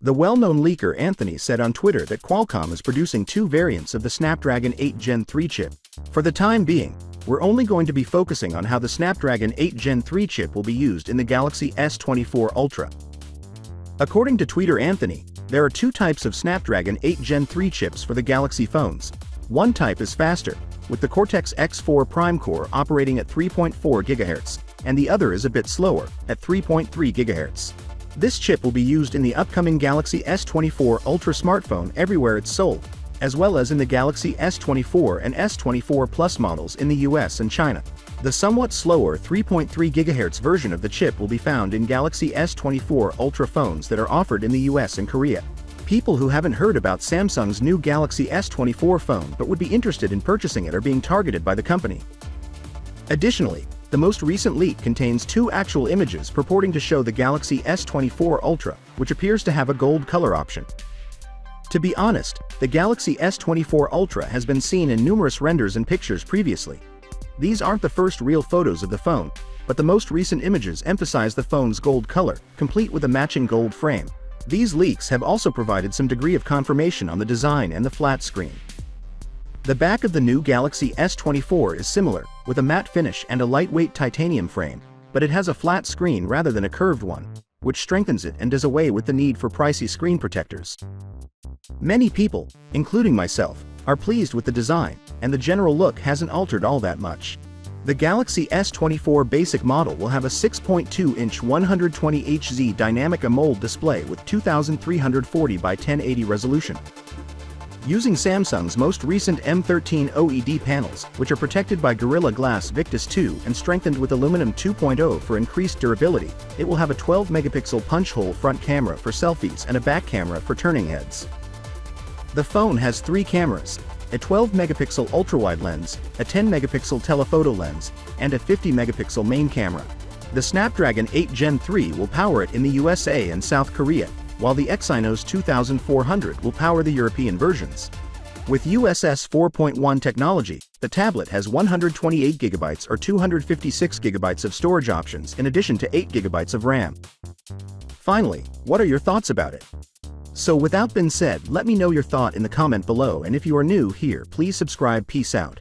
The well-known leaker Anthony said on Twitter that Qualcomm is producing two variants of the Snapdragon 8 Gen 3 chip. For the time being, we're only going to be focusing on how the Snapdragon 8 Gen 3 chip will be used in the Galaxy S24 Ultra. According to tweeter Anthony, there are two types of Snapdragon 8 Gen 3 chips for the Galaxy phones. One type is faster, with the Cortex-X4 Prime Core operating at 3.4 GHz, and the other is a bit slower, at 3.3 GHz. This chip will be used in the upcoming Galaxy S24 Ultra smartphone everywhere it's sold, as well as in the Galaxy S24 and S24 Plus models in the US and China. The somewhat slower 3.3 GHz version of the chip will be found in Galaxy S24 Ultra phones that are offered in the US and Korea. People who haven't heard about Samsung's new Galaxy S24 phone but would be interested in purchasing it are being targeted by the company. Additionally, the most recent leak contains two actual images purporting to show the Galaxy S24 Ultra, which appears to have a gold color option. To be honest, the Galaxy S24 Ultra has been seen in numerous renders and pictures previously. These aren't the first real photos of the phone, but the most recent images emphasize the phone's gold color, complete with a matching gold frame. These leaks have also provided some degree of confirmation on the design and the flat screen. The back of the new Galaxy S24 is similar, with a matte finish and a lightweight titanium frame, but it has a flat screen rather than a curved one, which strengthens it and does away with the need for pricey screen protectors. Many people, including myself, are pleased with the design, and the general look hasn't altered all that much. The Galaxy S24 basic model will have a 6.2-inch 120Hz dynamic AMOLED display with 2340 by 1080 resolution. Using Samsung's most recent M13 OLED panels, which are protected by Gorilla Glass Victus 2 and strengthened with aluminum 2.0 for increased durability, it will have a 12-megapixel punch-hole front camera for selfies and a back camera for turning heads. The phone has three cameras: a 12-megapixel ultra-wide lens, a 10-megapixel telephoto lens, and a 50-megapixel main camera. The Snapdragon 8 Gen 3 will power it in the USA and South Korea, while the Exynos 2400 will power the European versions. With USS 4.1 technology, the tablet has 128GB or 256GB of storage options in addition to 8GB of RAM. Finally, what are your thoughts about it? So without being said, let me know your thought in the comment below, and if you are new here, please subscribe. Peace out.